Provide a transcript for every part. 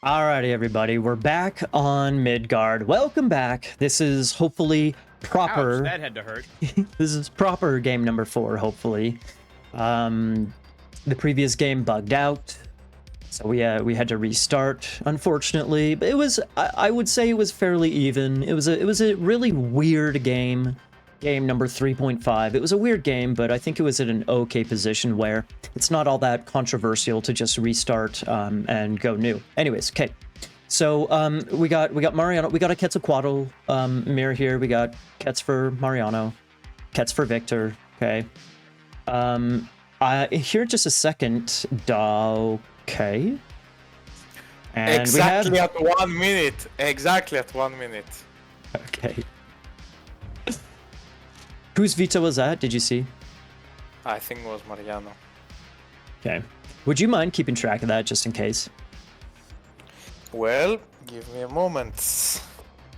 Alrighty, everybody, we're back on Midgard. Welcome back. This is hopefully proper. Ouch, that had to hurt. This is proper game number 4, hopefully. The previous game bugged out, so we had to restart, unfortunately. But it was, I would say, it was fairly even. It was a really weird game. Game number 3.5. It was a weird game, but I think it was in an okay position where it's not all that controversial to just restart and go new. Anyways, okay. So we got Mariano. We got a Quetzalcoatl mirror here. We got Ketz for Mariano, Ketz for Victor. Okay. Here in just a second. Okay. And exactly at 1 minute. Exactly at 1 minute. Okay. Whose veto was that? Did you see? I think it was Mariano. Okay. Would you mind keeping track of that just in case? Well, give me a moment.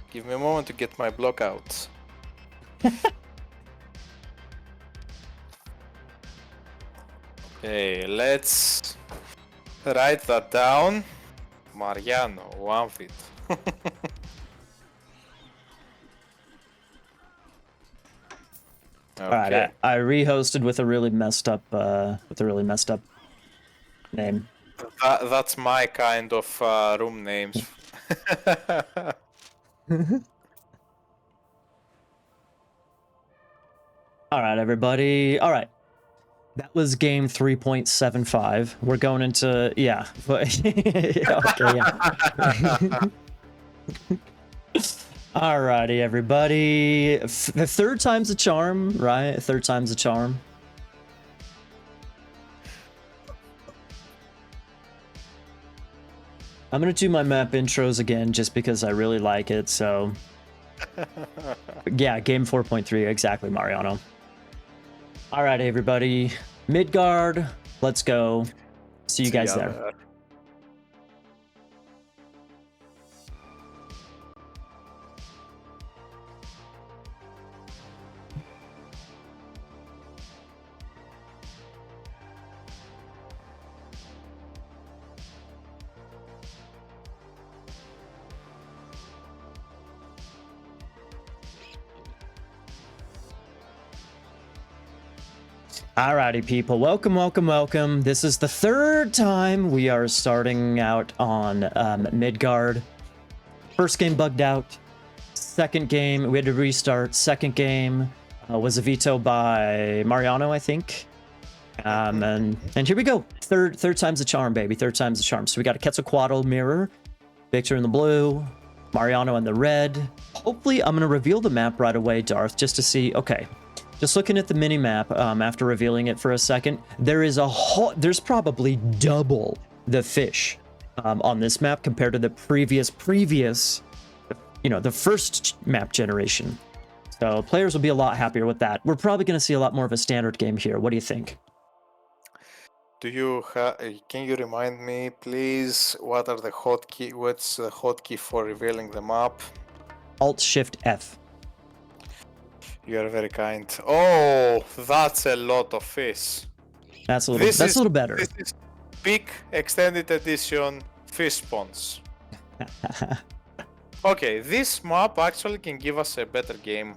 Give me a moment to get my block out. Okay, let's write that down. Mariano, 1 feet. Okay. All right, I rehosted with a really messed up name. That's my kind of room names. All right, everybody. All right. That was game 3.75. We're going into yeah. Okay, yeah. Alrighty, everybody. The third time's a charm, right? Third time's a charm. I'm gonna do my map intros again just because I really like it, so... Yeah, game 4.3, exactly, Mariano. Alrighty, everybody. Midgard, let's go. See you guys there. Alrighty, people. Welcome, welcome, welcome. This is the third time we are starting out on Midgard. First game bugged out. Second game, we had to restart. Second game was a veto by Mariano, I think. And here we go. Third time's a charm, baby. Third time's a charm. So we got a Quetzalcoatl mirror, Victor in the blue, Mariano in the red. Hopefully, I'm going to reveal the map right away, Darth, just to see. Okay. Just looking at the mini map after revealing it for a second, there's probably double the fish on this map compared to the previous, the first map generation. So players will be a lot happier with that. We're probably going to see a lot more of a standard game here. What do you think? Can you remind me, please, what are the hotkey? What's the hotkey for revealing the map? Alt-Shift-F. You are very kind. Oh, that's a lot of fish. That's a little better. This is big extended edition fish spawns. Okay, this map actually can give us a better game.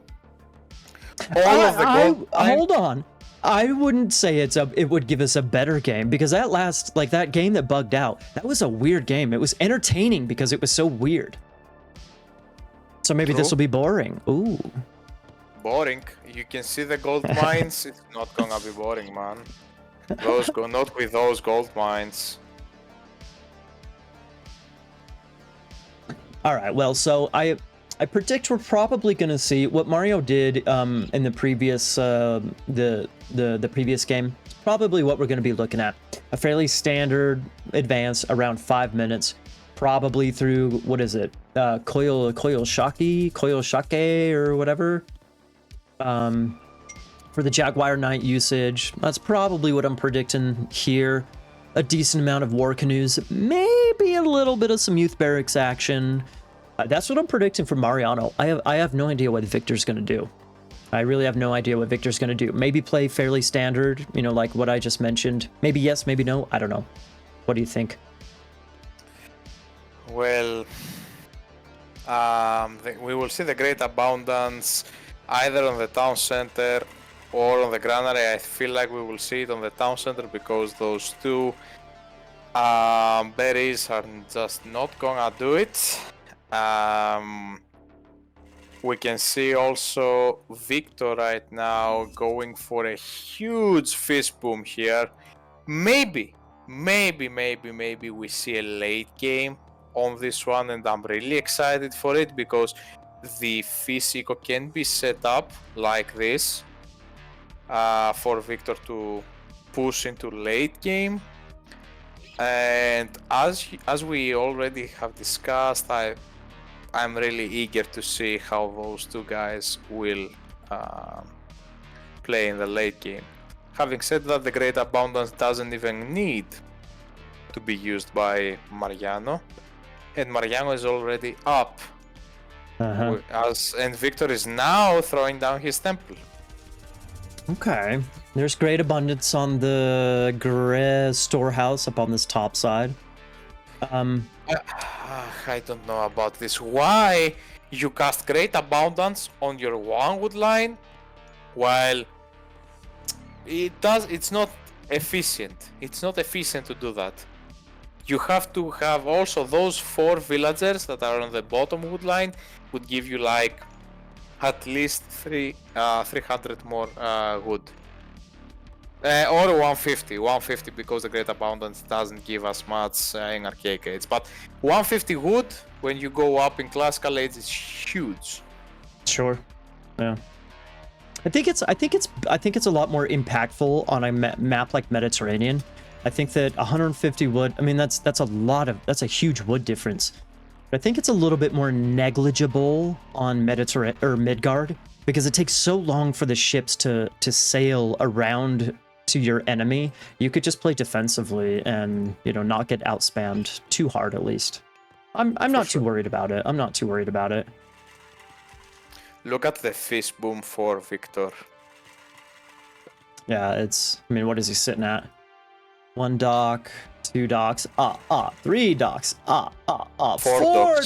Hold on. I wouldn't say it would give us a better game because that game that bugged out, that was a weird game. It was entertaining because it was so weird. So maybe this will be boring. Ooh. Boring. You can see the gold mines. It's not gonna be boring, man. Not with those gold mines. All right. Well, so I predict we're probably gonna see what Mario did in the previous the previous game. It's probably what we're gonna be looking at. A fairly standard advance around 5 minutes, probably through what is it? Koil Shake or whatever. For the Jaguar Knight usage, that's probably what I'm predicting here. A decent amount of war canoes, maybe a little bit of some youth barracks action. That's what I'm predicting for Mariano. I have no idea what Victor's gonna do. I really have no idea what Victor's gonna do. Maybe play fairly standard, like what I just mentioned. Maybe yes, maybe no. I don't know. What do you think? Well, we will see the Great Abundance either on the town center or on the granary. I feel like we will see it on the town center because those two berries are just not gonna do it. We can see also Victor right now going for a huge fist boom here. Maybe we see a late game on this one, and I'm really excited for it because the physical can be set up like this for Victor to push into late game. And as we already have discussed, I'm really eager to see how those two guys will play in the late game. Having said that, the Great Abundance doesn't even need to be used by Mariano, and Mariano is already up. And Victor is now throwing down his temple. Okay. There's Great Abundance on the storehouse up on this top side. I don't know about this. Why you cast Great Abundance on your one wood line while it's not efficient. It's not efficient to do that. You have to have also those 4 villagers that are on the bottom wood line would give you like at least 300 more wood. Or 150 because the Great Abundance doesn't give us much in Archaic Age. But 150 wood when you go up in Classical Age is huge. Sure. Yeah. I think it's a lot more impactful on a map like Mediterranean. I think that 150 wood, I mean that's a huge wood difference. But I think it's a little bit more negligible on Midgard because it takes so long for the ships to sail around to your enemy. You could just play defensively and, you know, not get outspammed too hard at least. I'm not too worried about it. I'm not too worried about it. Look at the fist boom for Victor. Yeah, I mean, what is he sitting at? 1 dock, 2 docks, 3 docks, 4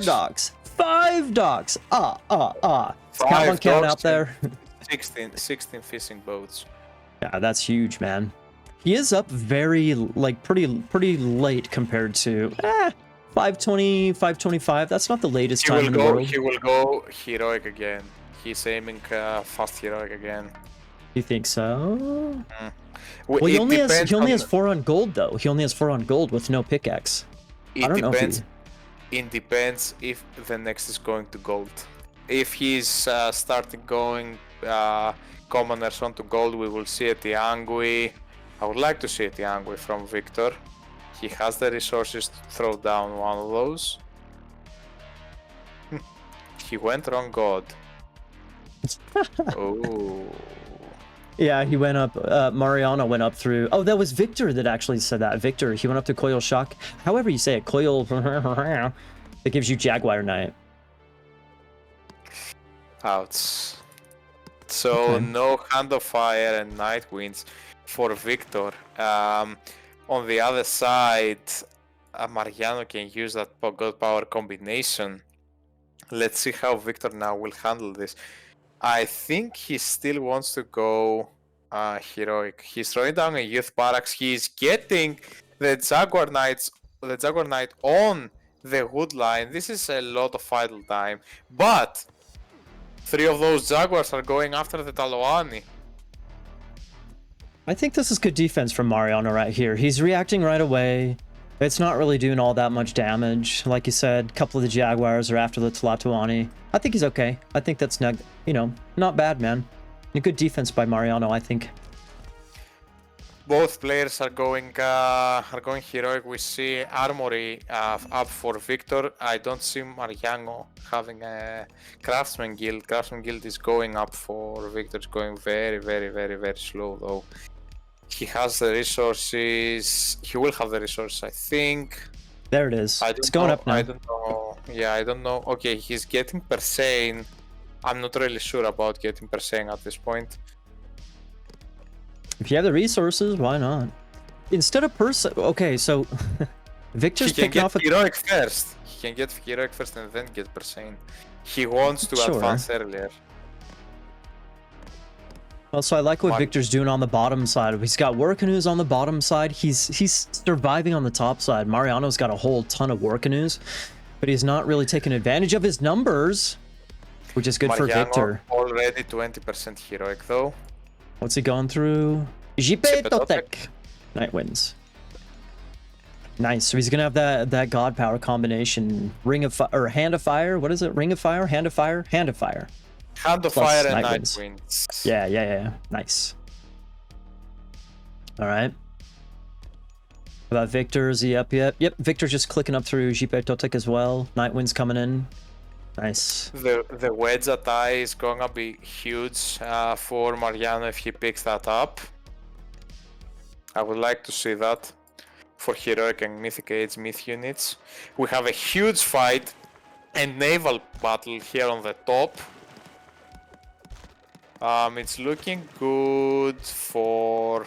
docks, 5 docks, Count out there. 16 fishing boats. Yeah, that's huge, man. He is up very, like, pretty late compared to 520, 525. That's not the latest time in the world. He will go heroic again. He's aiming fast heroic again. You think so? Well, he only has 4 on gold though. He only has 4 on gold with no pickaxe. I don't know. It depends if the next is going to gold. If he's starting going commoners onto gold, we will see a Tiangui. I would like to see a Tiangui from Victor. He has the resources to throw down one of those. He went wrong god. Oh. Yeah, he went up. Mariano went up through. Oh, that was Victor that actually said that. Victor, he went up to Coil Shock. However you say it, Coil. It gives you Jaguar Knight. Ouch. So okay. No Hand of Fire and Night Winds for Victor. On the other side, Mariano can use that God Power combination. Let's see how Victor now will handle this. I think he still wants to go heroic. He's throwing down a Youth Barracks. He's getting the Jaguar Knight on the wood line. This is a lot of idle time. But 3 of those Jaguars are going after the Taloani. I think this is good defense from Mariano right here. He's reacting right away. It's not really doing all that much damage. Like you said, a couple of the Jaguars are after the Tlatoani. I think he's okay. I think that's not bad, man. A good defense by Mariano, I think. Both players are going heroic. We see Armory up for Victor. I don't see Mariano having a Craftsman Guild. Craftsman Guild is going up for Victor. It's going very, very, very, very slow though. He has the resources. He will have the resources, I think. There it is. It's going up now. I don't know. Yeah, I don't know. Okay, he's getting Persane. I'm not really sure about getting Persane at this point. If you have the resources, why not? Instead of okay, so Victor's picking off heroic first. He can get heroic first and then get Persane. He wants to Sure. advance earlier. Also, I like what Victor's doing on the bottom side. He's got War Canoes on the bottom side. He's surviving on the top side. Mariano's got a whole ton of War Canoes, but he's not really taking advantage of his numbers, which is good for Victor. Already 20% heroic though. What's he going through? Jipetotek. Night Winds. Nice. So he's gonna have that God Power combination. Ring of Fire or Hand of Fire. What is it? Ring of Fire? Hand of Fire? Hand of Fire. Hand of Plus Fire and Night Night Winds. Winds. Yeah. Nice. All right. About Victor, is he up yet? Yep, Victor's just clicking up through Jipetotek as well. Night Wind's coming in. Nice. The wedge attack is gonna be huge for Mariano if he picks that up. I would like to see that for heroic and mythic age myth units. We have a huge fight and naval battle here on the top. It's looking good for,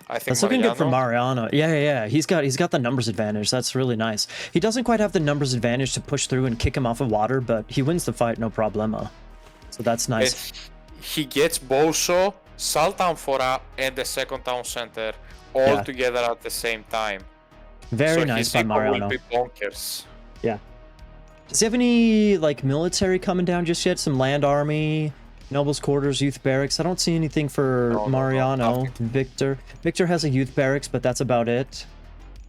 I think, That's looking good for Mariano. Yeah. He's got the numbers advantage. That's really nice. He doesn't quite have the numbers advantage to push through and kick him off of water, but he wins the fight no problema. So that's nice. And he gets Boso, Salt Amphora, and the second town center all together at the same time. Very so nice by Mariano. Will be bonkers. Yeah. Does he have any like military coming down just yet? Some land army? Nobles Quarters, Youth Barracks. I don't see anything for Mariano. Victor has a Youth Barracks, but that's about it.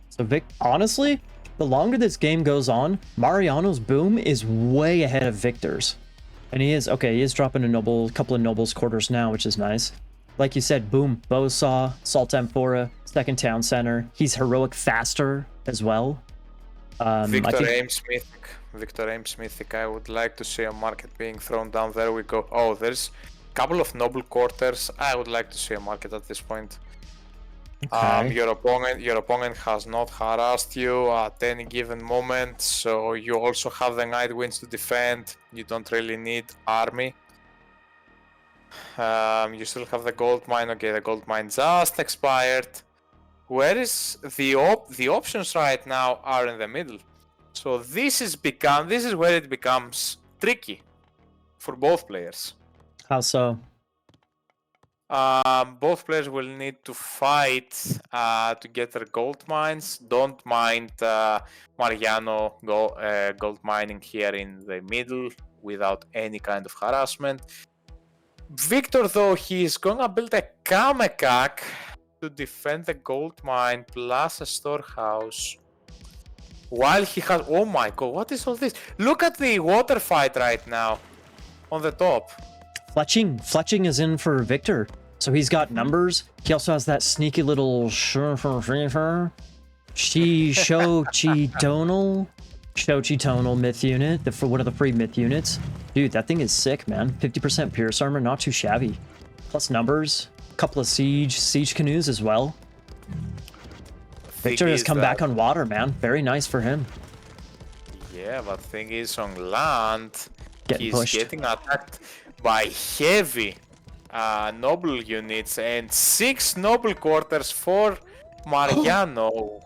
So honestly, the longer this game goes on, Mariano's boom is way ahead of Victor's. And he is dropping a couple of Nobles Quarters now, which is nice. Like you said, boom, Bowsaw, Salt Amphora, second town center. He's heroic faster as well. Victor Ames Mythic. I would like to see a market being thrown down. There we go. Oh, there's a couple of noble quarters. I would like to see a market at this point. Okay. Your opponent has not harassed you at any given moment, so you also have the Night Winds to defend. You don't really need army. You still have the gold mine. Okay, the gold mine just expired. Where is the options right now are in the middle. So this is where it becomes tricky for both players. How so? Both players will need to fight to get their gold mines. Don't mind Mariano gold mining here in the middle without any kind of harassment. Victor, though, he is gonna build a Kamekak to defend the gold mine plus a storehouse. While he has, oh my god, what is all this? Look at the water fight right now on the top. Fletching is in for Victor. So he's got numbers. He also has that sneaky little Shochitonal myth unit, one of the free myth units. Dude, that thing is sick, man. 50% Pierce armor, not too shabby. Plus numbers, a couple of siege canoes as well. Victor has come back on water, man. Very nice for him. Yeah, but thing is, on land, he's pushed. Getting attacked by heavy noble units and 6 noble quarters for Mariano.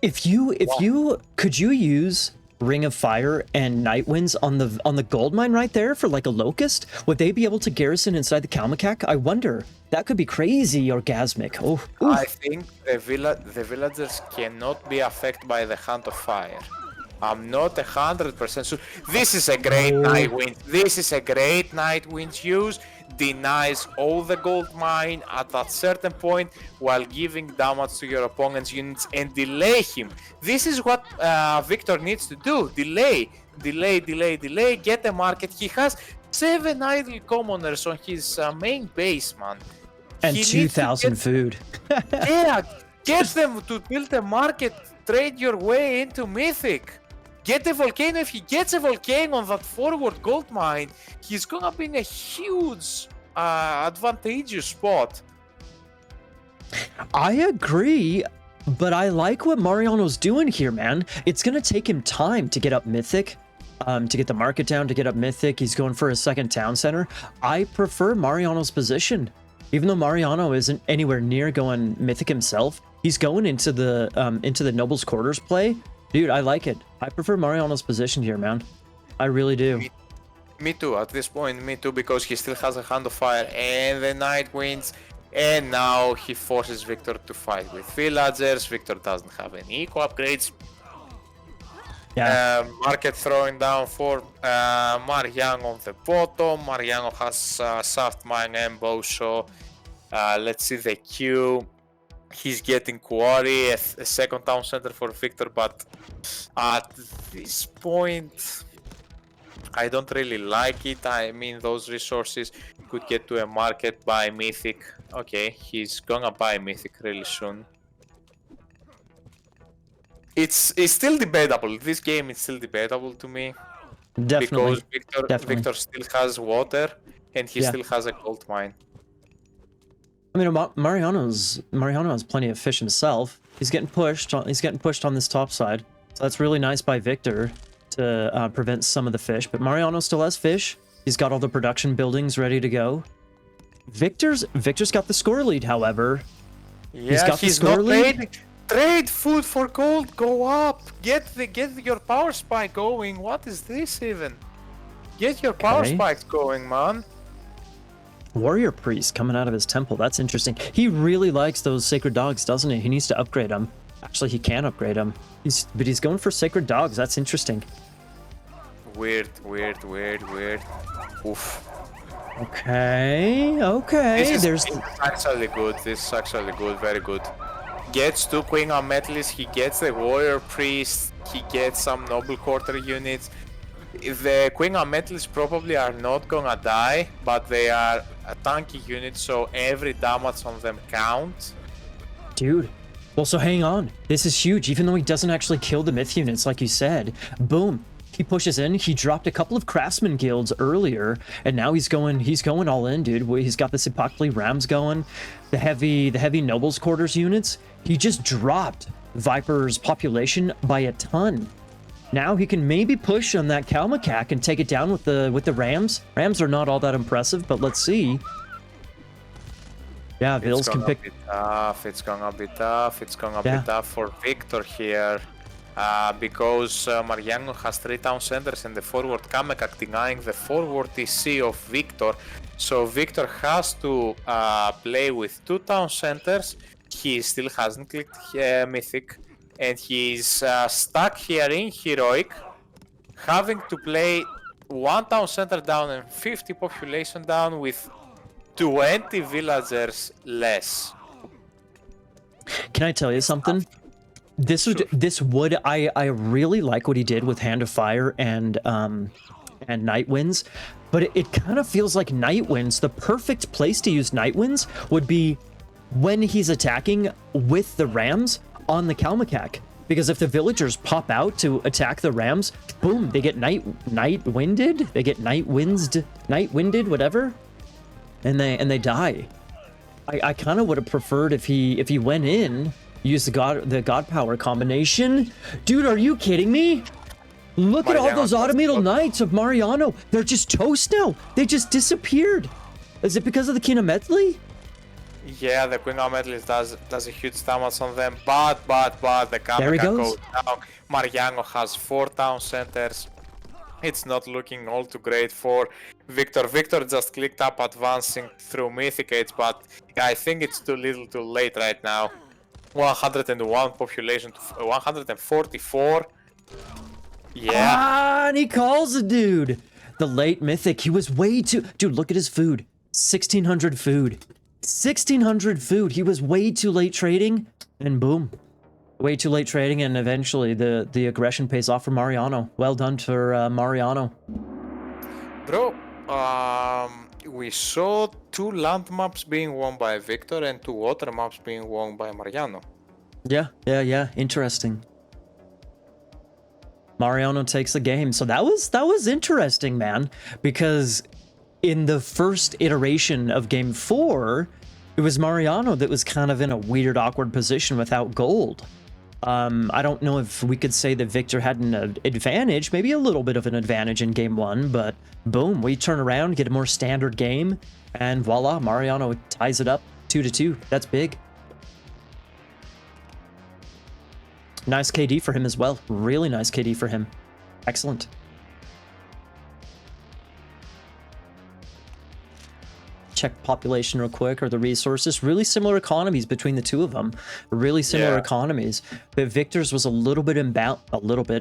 Could you use Ring of Fire and Night Winds on the gold mine right there for like a locust? Would they be able to garrison inside the Kalmakak? I wonder. That could be crazy orgasmic. Oh, I think the villagers cannot be affected by the Hand of Fire. I'm not 100% sure. This is a great Night Wind. This is a great Night Wind use. Denies all the gold mine at that certain point while giving damage to your opponent's units and delay him. This is what Victor needs to do. Delay, get a market. He has 7 idle commoners on his main base, man. And 2,000 food. Yeah, get them to build a market, trade your way into Mythic. Get a volcano. If he gets a volcano on that forward gold mine, he's gonna be in a huge advantageous spot. I agree, but I like what Mariano's doing here, man. It's gonna take him time to get up Mythic, to get the market down, to get up Mythic. He's going for a second town center. I prefer Mariano's position. Even though Mariano isn't anywhere near going Mythic himself, he's going into the Nobles Quarters play Dude, I like it. I prefer Mariano's position here, man. I really do. Me too, at this point, me too, because he still has a Hand of Fire and the Night Winds, and now he forces Victor to fight with villagers. Victor doesn't have any eco upgrades. Yeah. Market throwing down for Mariano on the bottom. Mariano has soft mine and bow, so let's see the queue. He's getting Quarry, a second town center for Victor, but at this point, I don't really like it. I mean, those resources could get to a market, buy Mythic. Okay, he's gonna buy Mythic really soon. It's still debatable. This game is still debatable to me. Definitely. Because Victor still has water and he still has a gold mine. I mean, Mariano has plenty of fish himself. He's getting pushed on this top side. So that's really nice by Victor to prevent some of the fish. But Mariano still has fish. He's got all the production buildings ready to go. Victor's got the score lead, however. Yeah, he's not trading. Trade food for gold. Go up. Get your power spike going. What is this even? Get your power spikes going, man. Warrior priest coming out of his temple. That's interesting. He really likes those sacred dogs, doesn't he? He needs to upgrade them. Actually, he can upgrade them. But he's going for sacred dogs. That's interesting. Weird. Oof. Okay. This is actually good. This is actually good. Very good. Gets 2 Queen Amethyst. He gets the Warrior Priest. He gets some Noble Quarter units. The Queen Amethyst probably are not gonna die, but they are a tanky unit, so every damage on them counts. Dude. Well, so hang on. This is huge. Even though he doesn't actually kill the myth units, like you said, boom. He pushes in. He dropped a couple of craftsman guilds earlier, and now he's going all in, dude. He's got the Sepakli Rams going, the heavy nobles quarters units. He just dropped Viper's population by a ton. Now he can maybe push on that Kalmakak and take it down with the Rams. Rams are not all that impressive, but let's see. Yeah, Vils can pick. It's gonna be tough. It's gonna be tough for Victor here. Because Mariano has 3 town centers and the forward Kalmakak denying the forward TC of Victor. So Victor has to play with 2 town centers. He still hasn't clicked Mythic. And he's stuck here in Heroic, having to play 1 town center down and 50 population down with 20 villagers less. Can I tell you something? I really like what he did with Hand of Fire and Night Winds, but it kind of feels like Night Winds, the perfect place to use Night Winds would be when he's attacking with the Rams on the Kalmakak, because if the villagers pop out to attack the Rams, boom, they get night winded, whatever, and they die. I kind of would have preferred if he went in, used the god power combination. Dude, are you kidding me? Look at all those Automatal Knights of Mariano. They're just toast now. They just disappeared. Is it because of the Kinametli? Yeah, the Queen Amethyst does a huge damage on them, but the Kalmakak goes down. Mariano has 4 town centers. It's not looking all too great for Victor. Victor just clicked up advancing through Mythicates, but I think it's too little too late right now. 101 population to 144. Yeah. And he calls it, dude. The late Mythic, he was way too... Dude, look at his food. 1,600 food. 1,600 food. He was way too late trading, and boom. Way too late trading, and eventually the aggression pays off for Mariano. Well done for Mariano. Bro, we saw 2 land maps being won by Victor and 2 water maps being won by Mariano. Yeah. Interesting. Mariano takes the game. So that was interesting, man, because in the first iteration of game 4, it was Mariano that was kind of in a weird, awkward position without gold. I don't know if we could say that Victor had an advantage, maybe a little bit of an advantage in game 1, but boom, we turn around, get a more standard game, and voila, Mariano ties it up 2-2. That's big. Nice KD for him as well. Really nice KD for him. Excellent. Check population real quick, or the resources. Really similar economies between the two of them. Really similar economies. But Victor's was a little bit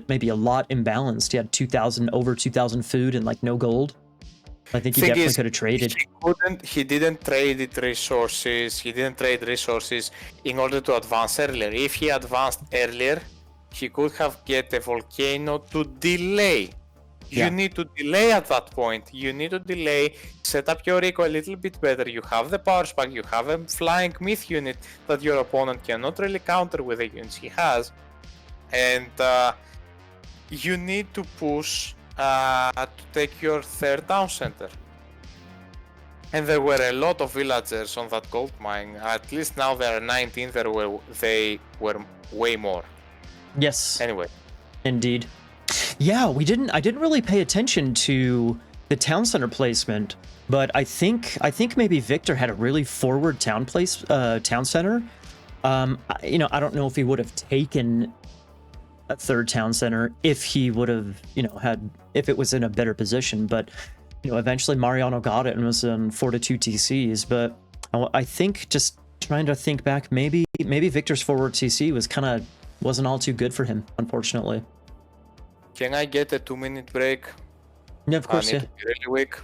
maybe a lot imbalanced. He had 2,000, over 2,000 food and like no gold. I think he definitely could have traded. He didn't trade resources. He didn't trade resources in order to advance earlier. If he advanced earlier, he could have get a volcano to delay. You need to delay at that point. You need to delay, set up your eco a little bit better. You have the power spike, you have a flying myth unit that your opponent cannot really counter with the units he has. And you need to push to take your third town center. And there were a lot of villagers on that gold mine. At least now there are 19, they were way more. Yes. Anyway. Indeed. Yeah, I didn't really pay attention to the town center placement, but I think maybe Victor had a really forward town center. You know, I don't know if he would have taken a third town center if he would have, you know, if it was in a better position, but you know, eventually Mariano got it and was in 4-2 TCs, but I think, just trying to think back, maybe Victor's forward TC wasn't all too good for him, unfortunately. Can I get a 2-minute break? Yeah, of course, I need to be really quick.